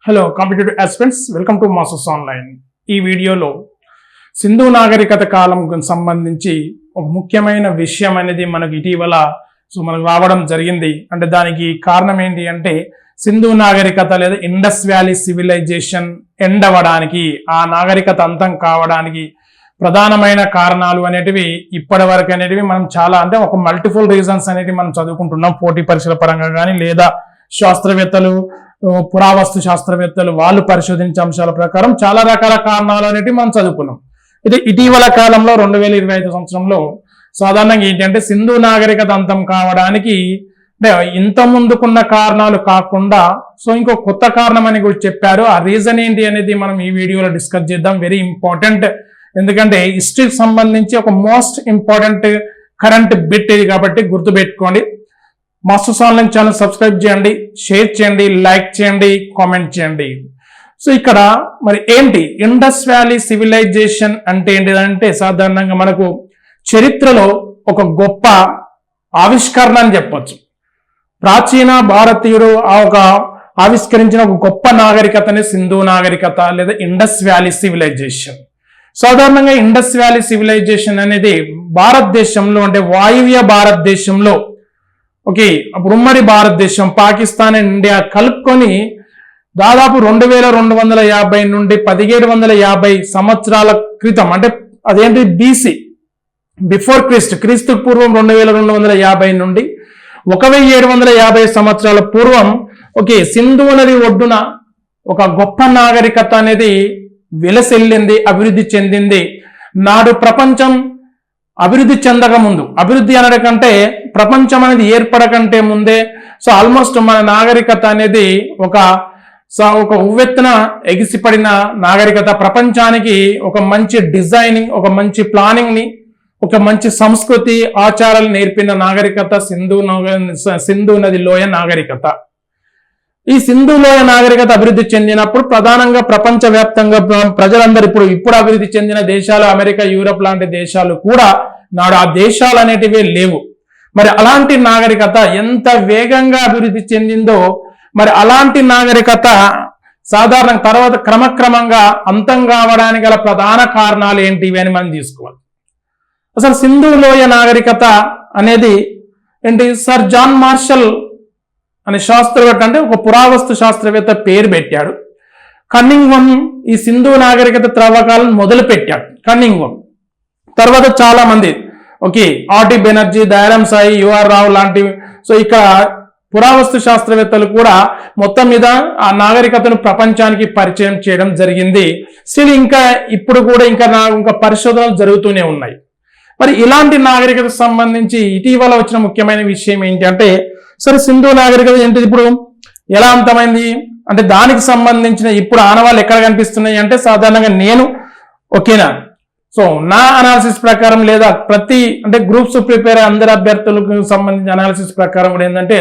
Hello competitive aspirants, welcome to masters online. ఈ వీడియోలో సింధు నాగరికత కాలంకు సంబంధించి ఒక ముఖ్యమైన విషయం అనేది మనకు ఇటీవల మనకు రావడం జరిగింది. అంటే దానికి కారణం ఏంటి అంటే సింధు నాగరికత లేదా ఇండస్ వ్యాలీ సివిలైజేషన్ ఎండ్ అవ్వడానికి, ఆ నాగరికత అంతం కావడానికి ప్రధానమైన కారణాలు అనేటివి ఇప్పటి వరకు అనేటివి మనం చాలా అంటే ఒక మల్టిపుల్ రీజన్స్ అనేటివి మనం చదువుకుంటున్నాం. పోటీ పరీక్షల పరంగా కానీ లేదా శాస్త్రవేత్తలు, పురావస్తు శాస్త్రవేత్తలు వాళ్ళు పరిశోధించే అంశాల ప్రకారం చాలా రకాల కారణాలు అనేటివి మనం చదువుకున్నాం. ఇది ఇటీవల కాలంలో 2025 సంవత్సరంలో సాధారణంగా ఏంటంటే సింధు నాగరికత అంతం కావడానికి అంటే ఇంత ముందుకున్న కారణాలు కాకుండా ఇంకో కొత్త కారణం అని కూడా చెప్పారు. ఆ రీజన్ ఏంటి అనేది మనం ఈ వీడియోలో డిస్కస్ చేద్దాం. వెరీ ఇంపార్టెంట్, ఎందుకంటే హిస్టరీకి సంబంధించి ఒక మోస్ట్ ఇంపార్టెంట్ కరెంట్ బిట్ ఇది కాబట్టి గుర్తుపెట్టుకోండి. మాస్టర్స్ ఆన్లైన్ ఛానల్ సబ్స్క్రైబ్ చేయండి, షేర్ చేయండి, లైక్ చేయండి, కామెంట్ చేయండి. ఇక్కడ మరి ఏంటి ఇండస్ వ్యాలీ సివిలైజేషన్ అంటే ఏంటిదంటే సాధారణంగా మనకు చరిత్రలో ఒక గొప్ప ఆవిష్కరణ అని చెప్పొచ్చు. ప్రాచీన భారతీయుడు ఆవిష్కరించిన ఒక గొప్ప నాగరికతనే సింధు నాగరికత లేదా ఇండస్ వ్యాలీ సివిలైజేషన్. సాధారణంగా ఇండస్ వ్యాలీ సివిలైజేషన్ అనేది భారతదేశంలో అంటే వాయువ్య భారతదేశంలో అప్పుడు ఉమ్మడి భారతదేశం పాకిస్తాన్ అండ్ ఇండియా కలుపుకొని దాదాపు 2250 నుండి 1750 సంవత్సరాల క్రితం, అంటే అదేంటి బీసీ, బిఫోర్ క్రీస్తు పూర్వం 2250 నుండి 1750 సంవత్సరాల పూర్వం సింధు నది ఒడ్డున ఒక గొప్ప నాగరికత అనేది విలసిల్లింది, అభివృద్ధి చెందింది. నాడు ప్రపంచం అభివృద్ధి చెందక ముందు, అభివృద్ధి అనడకంటే ప్రపంచం అనేది ఏర్పడకంటే ముందే ఆల్మోస్ట్ మన నాగరికత అనేది ఒక ఉవ్వెత్తున ఎగిసిపడిన నాగరికత. ప్రపంచానికి ఒక మంచి డిజైనింగ్, ఒక మంచి ప్లానింగ్ ని, ఒక మంచి సంస్కృతి ఆచారాలు నేర్పిన నాగరికత సింధు నది లోయ నాగరికత. ఈ సింధు లోయ నాగరికత అభివృద్ధి చెందినప్పుడు ప్రధానంగా ప్రపంచవ్యాప్తంగా ప్రజలందరూ ఇప్పుడు అభివృద్ధి చెందిన దేశాలు, అమెరికా, యూరప్ లాంటి దేశాలు కూడా నాడు ఆ దేశాలు అనేటివే లేవు. మరి అలాంటి నాగరికత ఎంత వేగంగా అభివృద్ధి చెందిందో, మరి అలాంటి నాగరికత సాధారణ తర్వాత క్రమక్రమంగా అంతం కావడానికి గల ప్రధాన కారణాలు ఏంటివి అని మనం తీసుకోవాలి. అసలు సింధు లోయ నాగరికత అనేది ఏంటి? సర్ జాన్ మార్షల్ అనే శాస్త్రవేత్త, అంటే ఒక పురావస్తు శాస్త్రవేత్త పేరు పెట్టాడు. కన్నింగ్హమ్ ఈ సింధు నాగరికత త్రవ్వకాలను మొదలు పెట్టాడు. కన్నింగ్హమ్ తర్వాత చాలా మంది ఆర్టి బెనర్జీ, దయారాం సాయి, యుఆర్ రావు లాంటి ఇక్కడ పురావస్తు శాస్త్రవేత్తలు కూడా మొత్తం మీద ఆ నాగరికతను ప్రపంచానికి పరిచయం చేయడం జరిగింది. స్టిల్ ఇప్పుడు కూడా ఇంకా పరిశోధనలు జరుగుతూనే ఉన్నాయి. మరి ఇలాంటి నాగరికతకు సంబంధించి ఇటీవల వచ్చిన ముఖ్యమైన విషయం ఏంటంటే సింధు నాగరికత ఏంటిది, ఇప్పుడు ఎలా అంతమైంది అంటే దానికి సంబంధించిన ఇప్పుడు ఆనవాళ్ళు ఎక్కడ కనిపిస్తున్నాయి అంటే సాధారణంగా నేను నా అనాలిసిస్ ప్రకారం లేదా అంటే గ్రూప్స్ ప్రిపేర్ అందరి అభ్యర్థులకు సంబంధించిన అనాలిసిస్ ప్రకారం కూడా ఏంటంటే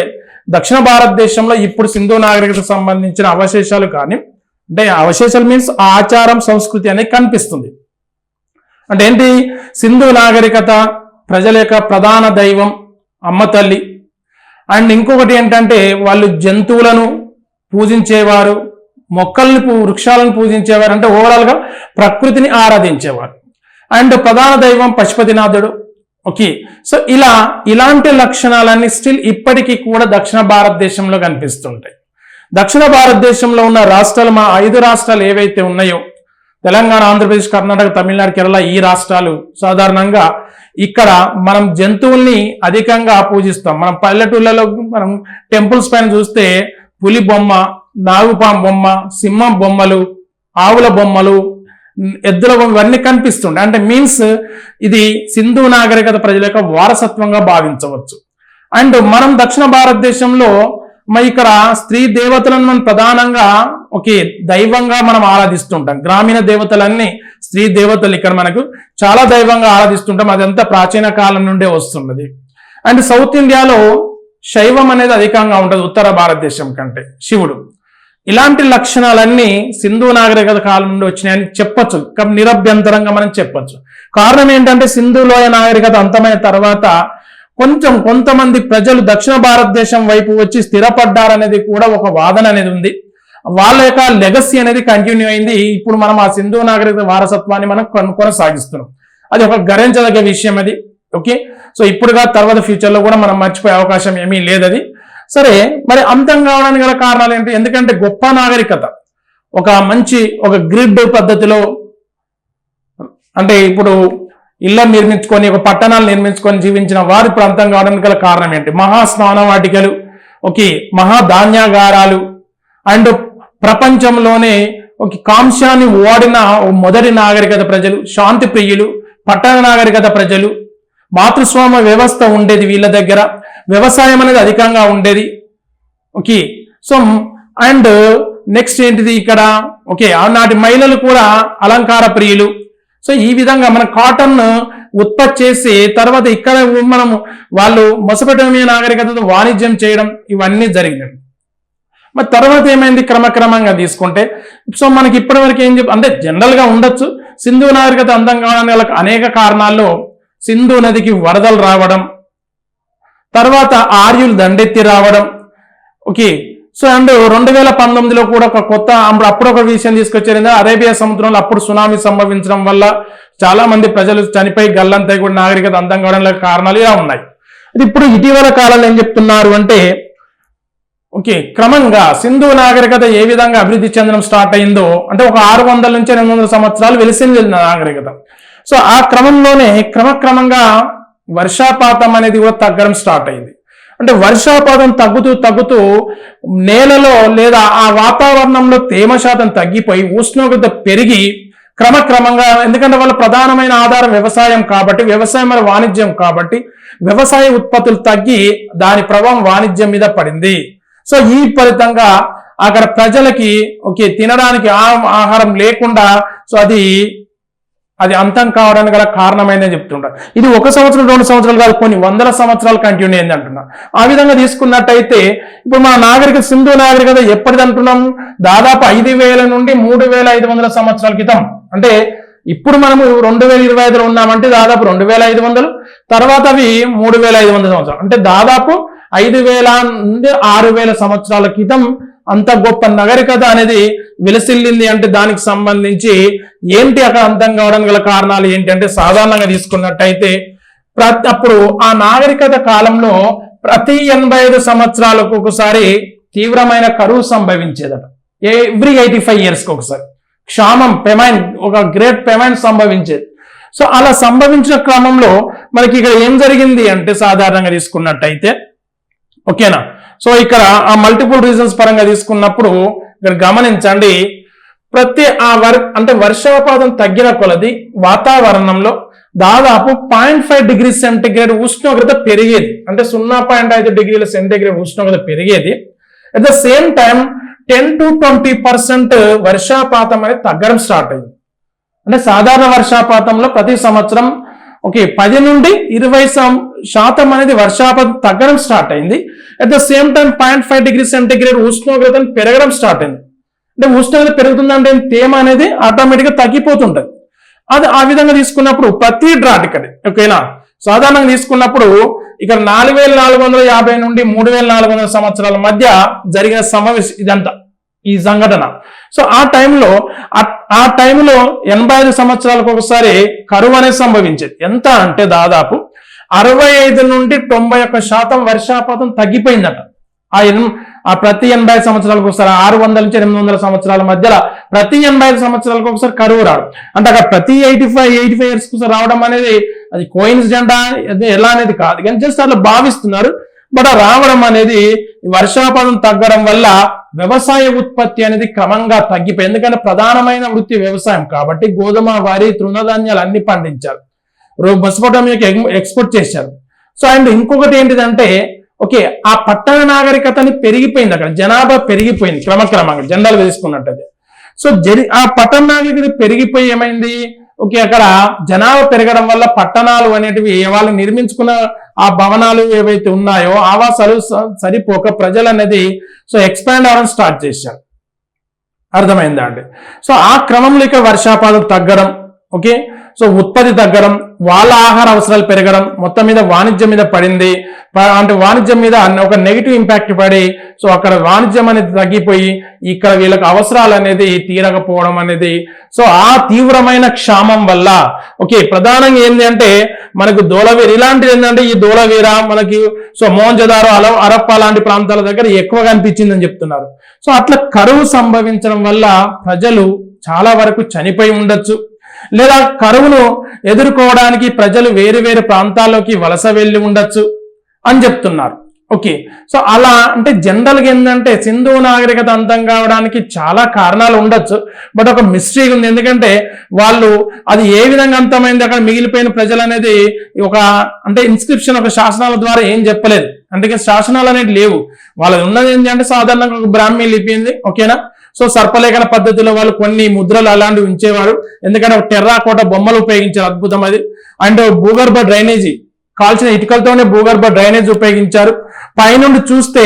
దక్షిణ భారతదేశంలో ఇప్పుడు సింధు నాగరికతకు సంబంధించిన అవశేషాలు కానీ, అంటే అవశేషాలు మీన్స్ ఆచారం, సంస్కృతి అనేది కనిపిస్తుంది. అంటే ఏంటి? సింధు నాగరికత ప్రజల యొక్క ప్రధాన దైవం అమ్మ తల్లి. అండ్ ఇంకొకటి ఏంటంటే వాళ్ళు జంతువులను పూజించేవారు, మొక్కల్ని వృక్షాలను పూజించేవారు, అంటే ఓవరాల్ గా ప్రకృతిని ఆరాధించేవారు. అండ్ ప్రధాన దైవం పశుపతినాథుడు. ఇలాంటి లక్షణాలన్నీ స్టిల్ ఇప్పటికీ కూడా దక్షిణ భారతదేశంలో కనిపిస్తుంటాయి. దక్షిణ భారతదేశంలో ఉన్న రాష్ట్రాలు, మా 5 రాష్ట్రాలు ఏవైతే ఉన్నాయో తెలంగాణ, ఆంధ్రప్రదేశ్, కర్ణాటక, తమిళనాడు, కేరళ, ఈ రాష్ట్రాలు సాధారణంగా ఇక్కడ మనం జంతువుల్ని అధికంగా పూజిస్తాం. మనం పల్లెటూళ్ళలో మనం టెంపుల్స్ పైన చూస్తే పులి బొమ్మ, నాగుపాము బొమ్మ, సింహం బొమ్మలు, ఆవుల బొమ్మలు, ఎద్దుల బొమ్మ ఇవన్నీ కనిపిస్తుండే. అంటే మీన్స్ ఇది సింధు నాగరికత ప్రజల యొక్క వారసత్వంగా భావించవచ్చు. అండ్ మనం దక్షిణ భారతదేశంలో ఇక్కడ స్త్రీ దేవతలను మనం ప్రధానంగా దైవంగా మనం ఆరాధిస్తుంటాం. గ్రామీణ దేవతలన్నీ స్త్రీ దేవతలు ఇక్కడ మనకు చాలా దైవంగా ఆరాధిస్తుంటాం. అదంతా ప్రాచీన కాలం నుండే వస్తున్నది. అండ్ సౌత్ ఇండియాలో శైవం అనేది అధికంగా ఉంటుంది ఉత్తర భారతదేశం కంటే, శివుడు. ఇలాంటి లక్షణాలన్నీ సింధు నాగరికత కాలం నుండి వచ్చినాయని చెప్పొచ్చు, నిరభ్యంతరంగా మనం చెప్పొచ్చు. కారణం ఏంటంటే సింధు లోయ నాగరికత అంతమైన తర్వాత కొంతమంది ప్రజలు దక్షిణ భారతదేశం వైపు వచ్చి స్థిరపడ్డారనేది కూడా ఒక వాదన అనేది ఉంది. వాళ్ళ యొక్క లెగసీ అనేది కంటిన్యూ అయింది. ఇప్పుడు మనం ఆ సింధు నాగరికత వారసత్వాన్ని మనం కొనసాగిస్తున్నాం. అది ఒక గర్వించదగ్గ విషయం అది. ఓకే, సో ఇప్పుడుగా తర్వాత ఫ్యూచర్ లో కూడా మనం మర్చిపోయే అవకాశం ఏమీ లేదు అది. సరే, మరి అంతం కావడానికి గల కారణాలు ఏంటి? ఎందుకంటే గొప్ప నాగరికత ఒక గ్రిడ్ పద్ధతిలో, అంటే ఇప్పుడు ఇళ్ళను నిర్మించుకొని ఒక పట్టణాలు నిర్మించుకొని జీవించిన వారు ఇప్పుడు అంతం కావడానికి గల కారణం ఏంటి? మహా స్నాన వాటికలు, ఓకే, మహాధాన్యాగారాలు, అండ్ ప్రపంచంలోనే ఒక కాంశాన్ని ఓడిన మొదటి నాగరికత ప్రజలు, శాంతి ప్రియులు, పట్టణ నాగరికత ప్రజలు, మాతృస్వామ్య వ్యవస్థ ఉండేది వీళ్ళ దగ్గర, వ్యవసాయం అనేది అధికంగా ఉండేది. ఓకే, సో అండ్ నెక్స్ట్ ఏంటిది ఇక్కడ? ఓకే, ఆనాటి మహిళలు కూడా అలంకార ప్రియులు. సో ఈ విధంగా మన కాటన్ ఉత్పత్తి చేసి తర్వాత ఇక్కడ వాళ్ళు మెసొపొటేమియా నాగరికతతో వాణిజ్యం చేయడం ఇవన్నీ జరిగినవి. మరి తర్వాత ఏమైంది? క్రమక్రమంగా తీసుకుంటే సో మనకి ఇప్పటివరకు అంటే జనరల్ గా ఉండొచ్చు, సింధు నాగరికత అంతం కావడానికి అనేక కారణాల్లో సింధు నదికి వరదలు రావడం, తర్వాత ఆర్యులు దండెత్తి రావడం. ఓకే, సో అండ్ 2019లో కూడా ఒక కొత్త అప్పుడు ఒక విషయం తీసుకొచ్చారు. అరేబియా సముద్రంలో అప్పుడు సునామీ సంభవించడం వల్ల చాలా మంది ప్రజలు చనిపోయి గల్లంతా కూడా నాగరికత అంతం కావడానికి కారణాలు ఇలా ఉన్నాయి. ఇప్పుడు ఇటీవల కాలంలో ఏం చెప్తున్నారు అంటే, ఓకే, క్రమంగా సింధు నాగరికత ఏ విధంగా అభివృద్ధి చెందడం స్టార్ట్ అయిందో, అంటే ఒక 600 నుంచి 800 సంవత్సరాలు వెలిసింది నాగరికత. సో ఆ క్రమంలోనే క్రమక్రమంగా వర్షాపాతం అనేది కూడా తగ్గడం స్టార్ట్ అయింది. అంటే వర్షాపాతం తగ్గుతూ నేలలో లేదా ఆ వాతావరణంలో తేమ శాతం తగ్గిపోయి ఉష్ణోగ్రత పెరిగి క్రమక్రమంగా, ఎందుకంటే వాళ్ళ ప్రధానమైన ఆధారం వ్యవసాయం కాబట్టి, వ్యవసాయం మరియు వాణిజ్యం కాబట్టి వ్యవసాయ ఉత్పత్తులు తగ్గి దాని ప్రభావం వాణిజ్యం మీద పడింది. సో ఈ ఫలితంగా అక్కడ ప్రజలకి తినడానికి ఆహారం లేకుండా సో అది అంతం కావడానికి గల కారణమైందని చెప్తుంటారు. ఇది 1 సంవత్సరం 2 సంవత్సరాలు కాదు, కొన్ని వందల సంవత్సరాలు కంటిన్యూ అయింది అంటున్నారు. ఆ విధంగా తీసుకున్నట్టయితే ఇప్పుడు మన నాగరికత సింధు నాగరికత ఎప్పటిది అంటున్నాం? దాదాపు 5000 నుండి 3500 సంవత్సరాల క్రితం. అంటే ఇప్పుడు మనము 2025లో ఉన్నామంటే దాదాపు 2500, తర్వాత అవి 3500 సంవత్సరాలు, అంటే దాదాపు 5000 నుండి 6000 సంవత్సరాల క్రితం అంత గొప్ప నాగరికత అనేది విలసిల్లింది. అంటే దానికి సంబంధించి ఏంటి అక్కడ అంతం కావడానికి గల కారణాలు ఏంటి అంటే, సాధారణంగా తీసుకున్నట్టయితే అప్పుడు ఆ నాగరికత కాలంలో ప్రతి 85 సంవత్సరాలకు ఒకసారి తీవ్రమైన కరువు సంభవించేదట. ఎవ్రీ 85 ఇయర్స్కి ఒకసారి క్షామం, పెమైన్, ఒక గ్రేట్ పెమైన్ సంభవించేది. సో అలా సంభవించిన క్రమంలో మనకి ఇక్కడ ఏం జరిగింది అంటే, సాధారణంగా తీసుకున్నట్టయితే ఓకేనా, సో ఇక్కడ ఆ మల్టిపుల్ రీజన్స్ పరంగా తీసుకున్నప్పుడు ఇక్కడ గమనించండి, అంటే వర్షపాతం తగ్గిన కొలది వాతావరణంలో దాదాపు 0.5 డిగ్రీ సెంటిగ్రేడ్ ఉష్ణోగ్రత పెరిగేది. అంటే 0.5 డిగ్రీల సెంటిగ్రేడ్ ఉష్ణోగ్రత పెరిగేది. At the same time 10 to 20% వర్షపాతం అనేది తగ్గడం స్టార్ట్ అయింది. అంటే సాధారణ వర్షపాతంలో ప్రతి సంవత్సరం 10 నుండి 20% అనేది వర్షపాతం తగ్గడం స్టార్ట్ అయింది. At the same time 0.5 degree centigrade ఉష్ణోగ్రత పెరగడం స్టార్ట్ అయింది. అంటే ఉష్ణోగ్రత పెరుగుతుందంటే తేమ అనేది ఆటోమేటిక్గా తగ్గిపోతుంటది. అది ఆ విధంగా తీసుకున్నప్పుడు ప్రతి డ్రాట్ ఇక్కడ ఓకేనా, సాధారణంగా తీసుకున్నప్పుడు ఇక్కడ 4450 నుండి 3400 సంవత్సరాల మధ్య జరిగిన సమావేశం ఇదంతా ఈ సంఘటన. సో ఆ టైంలో 85 సంవత్సరాలకు ఒకసారి కరువు అనేది సంభవించేది. ఎంత అంటే దాదాపు 65 నుండి 91% వర్షపాతం తగ్గిపోయిందట. ఆ ప్రతి 80 సంవత్సరాలకు ఒకసారి 600 నుంచి 800 సంవత్సరాల మధ్యలో ప్రతి 85 సంవత్సరాలకు ఒకసారి కరువు రావడం, అంటే అక్కడ ప్రతి 85 ఇయర్స్ ఒకసారి రావడం అనేది అది కోయిన్సిడెంటా ఎలా అనేది కాదు, కానీ జస్ట్ అట్లా భావిస్తున్నారు. బట్ రావడం అనేది వర్షపాతం తగ్గడం వల్ల వ్యవసాయ ఉత్పత్తి అనేది క్రమంగా తగ్గిపోయి, ఎందుకంటే ప్రధానమైన వృత్తి వ్యవసాయం కాబట్టి గోధుమ, వరి, తృణధాన్యాలు అన్ని పండించారు, మెసొపొటేమియాకి ఎక్స్పోర్ట్ చేశారు. సో అండ్ ఇంకొకటి ఏంటిదంటే ఆ పట్టణ నాగరికతని పెరిగిపోయింది, అక్కడ జనాభా పెరిగిపోయింది క్రమక్రమంగా జనరల్ తీసుకున్నట్టయితే. సో ఆ పట్టణ నాగరికత పెరిగిపోయి ఏమైంది, అక్కడ జనాభా పెరగడం వల్ల పట్టణాలు అనేటివి వాళ్ళు నిర్మించుకున్న ఆ భవనాలు ఏవైతే ఉన్నాయో ఆవాసాలు సరిపోక ప్రజలు అనేది సో ఎక్స్పాండ్ అవ్వడం స్టార్ట్ చేశారు. అర్థమైందా అండి? సో ఆ క్రమంలో ఇక వర్షపాతం తగ్గడం. సో ఉత్పత్తి తగ్గడం, వాళ్ళ ఆహార అవసరాలు పెరగడం, మొత్తం మీద వాణిజ్యం మీద పడింది. అంటే వాణిజ్యం మీద ఒక నెగిటివ్ ఇంపాక్ట్ పడి సో అక్కడ వాణిజ్యం అనేది తగ్గిపోయి ఇక్కడ వీళ్ళకి అవసరాలు అనేది తీరకపోవడం అనేది, సో ఆ తీవ్రమైన క్షామం వల్ల ఓకే ప్రధానంగా ఏంటి అంటే మనకు ధోలవీర ఇలాంటిది ఏంటంటే ఈ ధోలవీర మనకి సో మోహంజదారో హరప్పా లాంటి ప్రాంతాల దగ్గర ఎక్కువగా అనిపించిందని చెప్తున్నారు. సో అట్లా కరువు సంభవించడం వల్ల ప్రజలు చాలా వరకు చనిపోయి ఉండొచ్చు, లేదా కరువును ఎదుర్కోవడానికి ప్రజలు వేరు వేరు ప్రాంతాల్లోకి వలస వెళ్ళి ఉండొచ్చు అని చెప్తున్నారు. ఓకే, సో అలా అంటే జనరల్గా ఏంటంటే సింధు నాగరికత అంతం కావడానికి చాలా కారణాలు ఉండొచ్చు, బట్ ఒక మిస్టరీ ఉంది. ఎందుకంటే వాళ్ళు అది ఏ విధంగా అంతమైంది, అక్కడ మిగిలిపోయిన ప్రజలు అనేది ఒక అంటే ఇన్స్క్రిప్షన్ ఒక శాసనాల ద్వారా ఏం చెప్పలేదు. అందుకే శాసనాలు అనేవి లేవు. వాళ్ళది ఉన్నది ఏంటంటే సాధారణంగా ఒక బ్రాహ్మీ లిపి ఉంది. ఓకేనా, సో సర్పలేఖన పద్ధతిలో వాళ్ళు కొన్ని ముద్రలు అలాంటివి ఉంచేవారు. ఎందుకంటే ఒక టెర్రాకోట బొమ్మలు ఉపయోగించారు, అద్భుతం అది. అండ్ భూగర్భ డ్రైనేజీ, కాల్చిన ఇటుకలతోనే భూగర్భ డ్రైనేజ్ ఉపయోగించారు. పైనుండి చూస్తే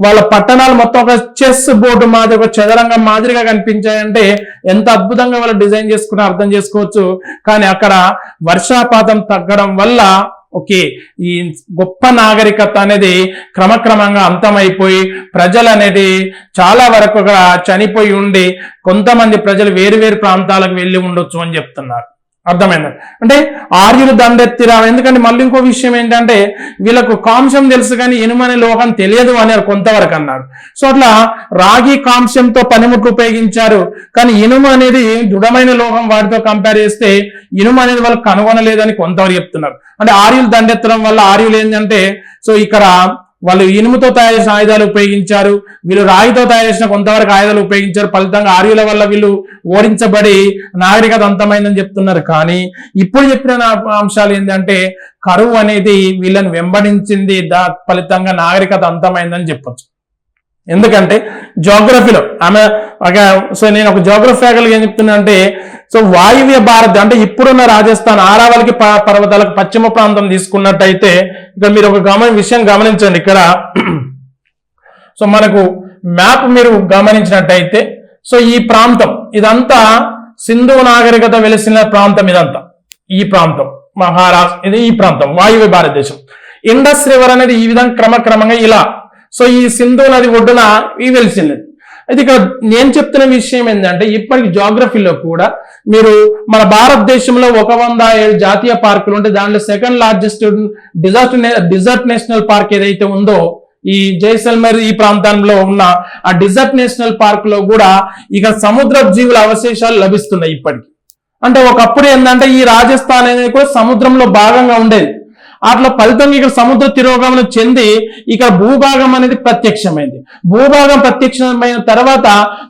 వాళ్ళ పట్టణాలు మొత్తం ఒక చెస్ బోర్డు మాదిరి, ఒక చదరంగం మాదిరిగా కనిపించాయంటే ఎంత అద్భుతంగా వాళ్ళు డిజైన్ చేసుకుని అర్థం చేసుకోవచ్చు. కానీ అక్కడ వర్షాపాతం తగ్గడం వల్ల ఓకే ఈ గొప్ప నాగరికత అనేది క్రమక్రమంగా అంతమైపోయి ప్రజలు అనేది చాలా వరకు చనిపోయి ఉండి కొంతమంది ప్రజలు వేరు వేరు ప్రాంతాలకు వెళ్ళి ఉండొచ్చు అని చెప్తున్నారు. అర్థమైంది అంటే ఆర్యులు దండెత్తిరా. ఎందుకంటే మళ్ళీ ఇంకో విషయం ఏంటంటే వీళ్ళకు కాంస్యం తెలుసు కానీ ఇనుము అనే లోహం తెలియదు అని కొంతవరకు అన్నారు. సో అట్లా రాగి కాంస్యంతో పనిముట్లు ఉపయోగించారు, కానీ ఇనుము అనేది దృఢమైన లోహం, వాటితో కంపేర్ చేస్తే ఇనుము అనేది వాళ్ళు కనుగొనలేదని కొంతవరకు చెప్తున్నారు. అంటే ఆర్యులు దండెత్తడం వల్ల ఆర్యులు ఏంటంటే సో ఇక్కడ వాళ్ళు ఇనుముతో తయారు చేసిన ఆయుధాలు ఉపయోగించారు, వీళ్ళు రాగితో తయారు చేసిన కొంతవరకు ఆయుధాలు ఉపయోగించారు. ఫలితంగా ఆర్యుల వల్ల వీళ్ళు ఓడించబడి నాగరికత అంతమైందని చెప్తున్నారు. కానీ ఇప్పుడు చెప్పిన అంశాలు ఏంటంటే కరువు అనేది వీళ్ళని వెంబడించింది, ఫలితంగా నాగరికత అంతమైందని చెప్పొచ్చు. ఎందుకంటే జోగ్రఫీలో ఆమె సో నేను ఒక జోగ్రఫీ ఫ్యాకల్టీ ఏం చెప్తున్నా అంటే సో వాయువ్య భారత్ అంటే ఇప్పుడున్న రాజస్థాన్ ఆరావళికి పర్వతాలకు పశ్చిమ ప్రాంతం తీసుకున్నట్టయితే ఇక్కడ మీరు ఒక విషయం గమనించండి. ఇక్కడ సో మనకు మ్యాప్ మీరు గమనించినట్టయితే సో ఈ ప్రాంతం ఇదంతా సింధు నాగరికత వెలిసిన ప్రాంతం, ఇదంతా ఈ ప్రాంతం మహారాష్ట్ర, ఇది ఈ ప్రాంతం వాయువ్య భారతదేశం. ఇండస్ రివర్ అనేది ఈ విధంగా క్రమక్రమంగా ఇలా సో ఈ సింధు నది ఒడ్డున ఈ వెలిసింది. అయితే ఇక్కడ నేను చెప్తున్న విషయం ఏంటంటే ఇప్పటికి జాగ్రఫీలో కూడా మీరు మన భారతదేశంలో 107 జాతీయ పార్కులు ఉంటే దాంట్లో second largest desert national park ఏదైతే ఉందో ఈ జైసల్మేర్ ఈ ప్రాంతంలో ఉన్న ఆ డిజర్ట్ నేషనల్ పార్క్ లో కూడా ఇక సముద్ర జీవుల అవశేషాలు లభిస్తున్నాయి ఇప్పటికి. అంటే ఒకప్పుడు ఏంటంటే ఈ రాజస్థాన్ అనేది కూడా సముద్రంలో భాగంగా ఉండేది. అట్లా ఫలితంగా ఇక్కడ సముద్ర తిరోగమనం చెంది ఇక్కడ భూభాగం అనేది ప్రత్యక్షమైంది. భూభాగం ప్రత్యక్షమైన తర్వాత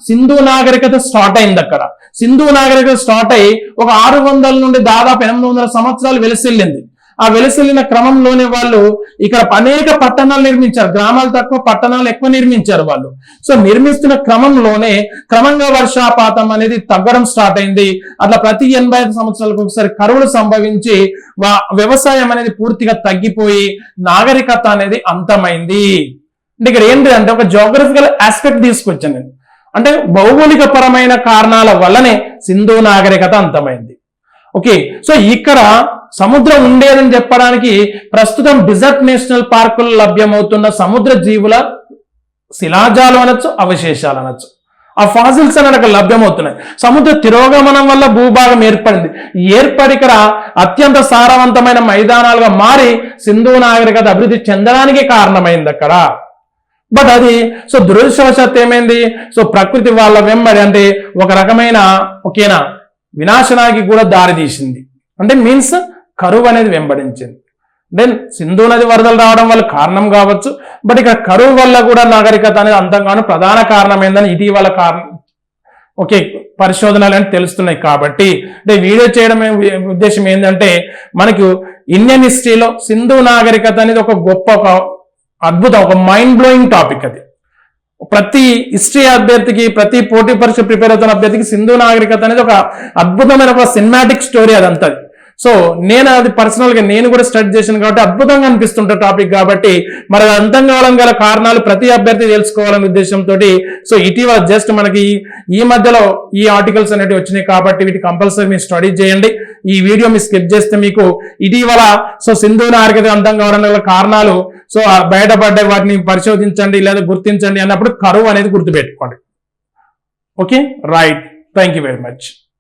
సింధు నాగరికత స్టార్ట్ అయింది. అక్కడ సింధు నాగరికత స్టార్ట్ అయ్యి ఒక 600 నుండి దాదాపు 800 సంవత్సరాలు వెలిసిల్లింది. ఆ వెలిసిల్లిన క్రమంలోనే వాళ్ళు ఇక్కడ అనేక పట్టణాలు నిర్మించారు, గ్రామాలు తక్కువ పట్టణాలు ఎక్కువ నిర్మించారు వాళ్ళు. సో నిర్మిస్తున్న క్రమంలోనే క్రమంగా వర్షాపాతం అనేది తగ్గడం స్టార్ట్ అయింది. అట్లా ప్రతి 85 సంవత్సరాలకు ఒకసారి కరువులు సంభవించి వ్యవసాయం అనేది పూర్తిగా తగ్గిపోయి నాగరికత అనేది అంతమైంది. అంటే ఇక్కడ ఏంటి అంటే ఒక జియోగ్రఫికల్ ఆస్పెక్ట్ తీసుకొచ్చాను నేను. అంటే భౌగోళిక పరమైన కారణాల వల్లనే సింధు నాగరికత అంతమైంది. ఓకే, సో ఇక్కడ సముద్రం ఉండేదని చెప్పడానికి ప్రస్తుతం డిజర్ట్ నేషనల్ పార్కులు లభ్యమవుతున్న సముద్ర జీవుల శిలాజాలు అనొచ్చు, అవశేషాలు అనొచ్చు, ఆ ఫాసిల్స్ అని అక్కడ లభ్యమవుతున్నాయి. సముద్ర తిరోగమనం వల్ల భూభాగం ఏర్పడింది. ఏర్పడి ఇక్కడ అత్యంత సారవంతమైన మైదానాలుగా మారి సింధు నాగరికత అభివృద్ధి చెందడానికి కారణమైంది అక్కడ. బట్ అది సో దురదృష్టవశాత్తు ఏమైంది, సో ప్రకృతి వాళ్ళ వెంబడి అంటే ఒక రకమైన ఓకేనా వినాశనానికి కూడా దారి తీసింది. అంటే మీన్స్ కరువు అనేది వెంబడించింది. దెన్ సింధు నది వరదలు రావడం వల్ల కారణం కావచ్చు, బట్ ఇక్కడ కరువు వల్ల కూడా నాగరికత అనేది అంతంగాను ప్రధాన కారణమైందని ఇటీవల ఓకే పరిశోధనలు అని తెలుస్తున్నాయి. కాబట్టి అంటే వీడియో చేయడం ఉద్దేశం ఏంటంటే మనకు ఇండియన్ హిస్టరీలో సింధు నాగరికత అనేది ఒక గొప్ప ఒక అద్భుతం, ఒక మైండ్ బ్లోయింగ్ టాపిక్. అది ప్రతి హిస్టరీ అభ్యర్థికి, ప్రతి పోటీ పరీక్ష ప్రిపేర్ అవుతున్న అభ్యర్థికి సింధు నాగరికత అనేది ఒక అద్భుతమైన ఒక సినిమాటిక్ స్టోరీ అదంతా. సో నేను అది పర్సనల్ గా నేను కూడా స్టడీ చేశాను కాబట్టి అద్భుతంగా అనిపిస్తుంటే టాపిక్. కాబట్టి మరి అంతం కావడం గల కారణాలు ప్రతి అభ్యర్థి తెలుసుకోవాలనే ఉద్దేశంతో సో ఇటీవల జస్ట్ మనకి ఈ మధ్యలో ఈ ఆర్టికల్స్ అనేవి వచ్చినాయి కాబట్టి వీటి కంపల్సరీ మీరు స్టడీ చేయండి. ఈ వీడియో మీరు స్కిప్ చేస్తే మీకు ఇటీవల సో సింధు నాగరికత అంతం కావడానికి గల కారణాలు సో బయటపడ్డే వాటిని పరిశోధించండి లేదా గుర్తించండి అన్నప్పుడు కరువు అనేది గుర్తుపెట్టుకోండి. Okay, right. Thank you very much.